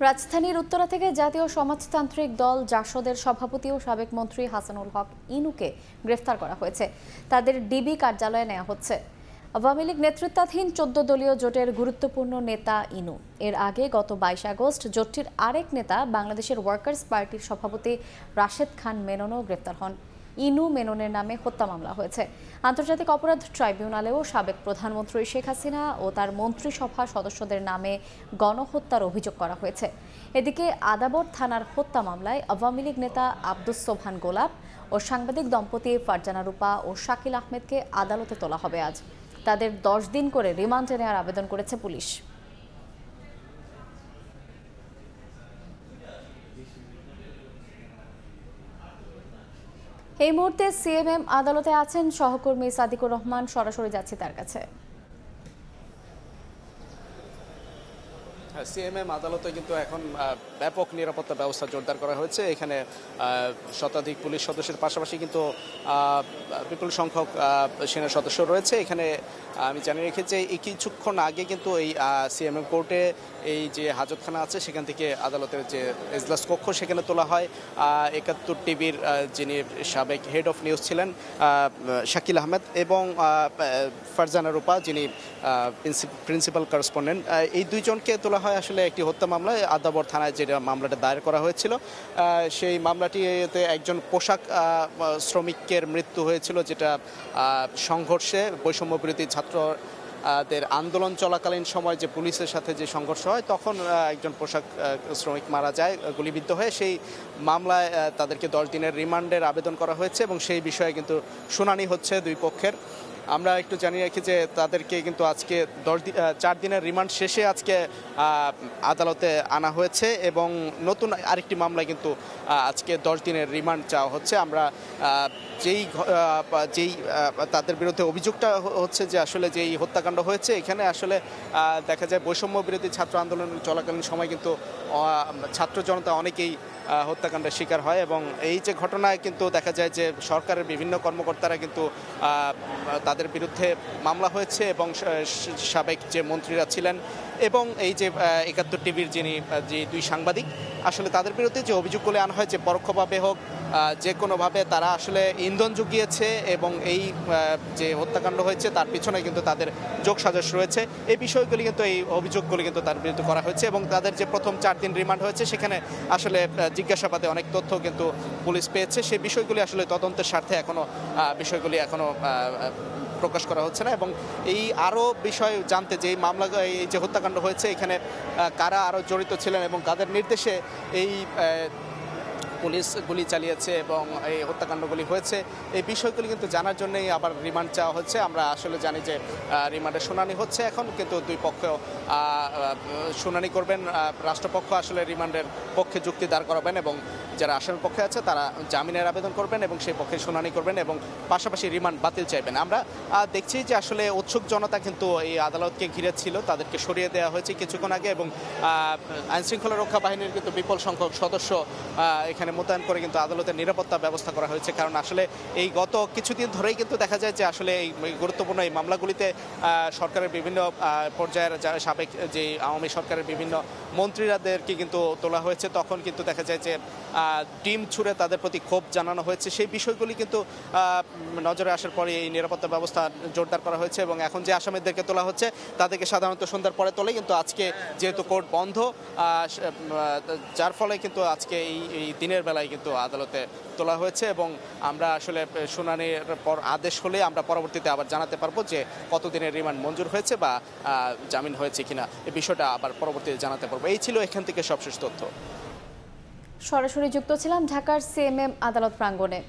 রাজধানীর উত্তরা থেকে জাতীয় সমাজতান্ত্রিক দল জাসদের সভাপতি ও সাবেক মন্ত্রী হাসানুল হক ইনুকে গ্রেফতার করা হয়েছে। তাদের ডিবি কার্যালয়ে নেওয়া হচ্ছে। আওয়ামী লীগ নেতৃত্বাধীন 14 দলীয় জোটের গুরুত্বপূর্ণ নেতা ইনু। এর আগে গত 22 আগস্ট জোটটির আরেক নেতা বাংলাদেশের ওয়ার্কার্স পার্টির সভাপতি রাশেদ খান মেননও গ্রেফতার হন। ইনু মেননের নামে হত্যা মামলা হয়েছে। আন্তর্জাতিক অপরাধ ট্রাইব্যুনালেও সাবেক প্রধানমন্ত্রী শেখ হাসিনা ও তার মন্ত্রিসভা সদস্যদের নামে গণহত্যার অভিযোগ করা হয়েছে। এদিকে আদাবর থানার হত্যা মামলায় আওয়ামী লীগ নেতা আব্দুস সোবহান গোলাপ ও সাংবাদিক দম্পতি ফারজানা রূপা ও শাকিল আহমেদকে আদালতে তোলা হবে আজ। তাদের 10 দিন করে রিমান্ডে নেওয়ার আবেদন করেছে পুলিশ। এই মুহূর্তে সিএমএম আদালতে আছেন সহকর্মী সাদিকুর রহমান, সরাসরি যাচ্ছে তার কাছে। সিএমএম আদালতে কিন্তু এখন ব্যাপক নিরাপত্তা ব্যবস্থা জোরদার করা হয়েছে। এখানে শতাধিক পুলিশ সদস্যের পাশাপাশি কিন্তু বিপুল সংখ্যক সেনা সদস্য রয়েছে। এখানে আমি জানিয়ে রেখেছি এই কিছুক্ষণ আগে কিন্তু এই সিএমএম কোর্টে এই যে হাজতখানা আছে সেখান থেকে আদালতের যে এজলাস কক্ষ সেখানে তোলা হয়। 71 টিভির যিনি সাবেক হেড অফ নিউজ ছিলেন শাকিল আহমেদ এবং ফারজানা রূপা যিনি প্রিন্সিপাল করেসপন্ডেন্ট, এই দুইজনকে তোলা হয় আসলে একটি হত্যা মামলায়। আদাবর থানায় যে মামলাটা দায়ের করা হয়েছিল সেই মামলাটিতে একজন পোশাক শ্রমিকের মৃত্যু হয়েছিল, যেটা সংঘর্ষে বৈষম্য বিরোধী ছাত্রদের আন্দোলন চলাকালীন সময় যে পুলিশের সাথে যে সংঘর্ষ হয় তখন একজন পোশাক শ্রমিক মারা যায় গুলিবিদ্ধ হয়ে। সেই মামলায় তাদেরকে 10 দিনের রিমান্ডের আবেদন করা হয়েছে এবং সেই বিষয়ে কিন্তু শুনানি হচ্ছে দুই পক্ষের। আমরা একটু জানিয়ে রাখি যে তাদেরকে কিন্তু আজকে 4 দিনের রিমান্ড শেষে আজকে আদালতে আনা হয়েছে এবং নতুন আরেকটি মামলায় কিন্তু আজকে 10 দিনের রিমান্ড চাওয়া হচ্ছে। আমরা যেই তাদের বিরুদ্ধে অভিযোগটা হচ্ছে যে আসলে যেই হত্যাকাণ্ড হয়েছে এখানে আসলে দেখা যায় বৈষম্য বিরোধী ছাত্র আন্দোলন চলাকালীন সময় কিন্তু ছাত্র জনতা অনেকেই হত্যাকাণ্ডের শিকার হয় এবং এই যে ঘটনায় কিন্তু দেখা যায় যে সরকারের বিভিন্ন কর্মকর্তারা কিন্তু তাদের বিরুদ্ধে মামলা হয়েছে এবং সাবেক যে মন্ত্রীরা ছিলেন এবং এই যে 71 টিভির যে দুই সাংবাদিক আসলে তাদের বিরুদ্ধে যে অভিযোগগুলো আনা হয় যে পরোক্ষভাবে হোক যে কোনোভাবে তারা আসলে ইন্ধন জুগিয়েছে এবং এই যে হত্যাকাণ্ড হয়েছে তার পিছনে কিন্তু তাদের যোগসাজশ রয়েছে। এই বিষয়গুলি কিন্তু এই অভিযোগগুলি কিন্তু তার বিরুদ্ধে করা হয়েছে এবং তাদের যে প্রথম 4 দিন রিমান্ড হয়েছে সেখানে আসলে জিজ্ঞাসাবাদে অনেক তথ্য কিন্তু পুলিশ পেয়েছে। সেই বিষয়গুলি আসলে তদন্তের স্বার্থে বিষয়গুলি এখনো প্রকাশ করা হচ্ছে না এবং এই আরও বিষয় জানতে যে এই মামলা এই যে হত্যাকাণ্ড হয়েছে এখানে কারা আরও জড়িত ছিলেন এবং কাদের নির্দেশে এই পুলিশ গুলি চালিয়েছে এবং এই হত্যাকাণ্ডগুলি হয়েছে এই বিষয়গুলি কিন্তু জানার জন্যই আবার রিমান্ড চাওয়া হচ্ছে। আমরা আসলে জানি যে রিমান্ডের শুনানি হচ্ছে এখন, কিন্তু দুই পক্ষ শুনানি করবেন। রাষ্ট্রপক্ষ আসলে রিমান্ডের পক্ষে যুক্তি দাঁড় করাবেন এবং যারা আসামির পক্ষে আছে তারা জামিনের আবেদন করবেন এবং সেই পক্ষে শুনানি করবেন এবং পাশাপাশি রিমান্ড বাতিল চাইবেন। আমরা দেখছি যে আসলে উৎসুক জনতা কিন্তু এই আদালতকে ঘিরে ছিল, তাদেরকে সরিয়ে দেওয়া হয়েছে কিছুক্ষণ আগে এবং আইনশৃঙ্খলা রক্ষা বাহিনীর কিন্তু বিপুল সংখ্যক সদস্য এখানে মোতায়েন করে কিন্তু আদালতের নিরাপত্তা ব্যবস্থা করা হয়েছে। কারণ আসলে এই গত কিছুদিন ধরেই কিন্তু দেখা যায় যে আসলে এই গুরুত্বপূর্ণ এই মামলাগুলিতে সরকারের বিভিন্ন পর্যায়ের সাবেক যে আওয়ামী সরকারের বিভিন্ন মন্ত্রীরাদেরকে কিন্তু তোলা হয়েছে, তখন কিন্তু দেখা যায় যে ডিম ছুঁড়ে তাদের প্রতি ক্ষোভ জানানো হয়েছে। সেই বিষয়গুলি কিন্তু নজরে আসার পরে এই নিরাপত্তা ব্যবস্থা জোরদার করা হয়েছে এবং এখন যে আসামিদেরকে তোলা হচ্ছে তাদেরকে সাধারণত সন্ধ্যার পরে তোলে, কিন্তু আজকে যেহেতু কোর্ট বন্ধ যার ফলে কিন্তু আজকে এই দিনের বেলায় কিন্তু আদালতে তোলা হয়েছে এবং আমরা আসলে শুনানির পর আদেশ হলে আমরা পরবর্তীতে আবার জানাতে পারবো যে কতদিনের রিমান্ড মঞ্জুর হয়েছে বা জামিন হয়েছে কিনা, এই বিষয়টা আবার পরবর্তীতে জানাতে পারবো। এই ছিল এখান থেকে সবশেষ তথ্য। সরাসরি যুক্ত ছিলাম ঢাকার সিএমএম আদালত প্রাঙ্গণে।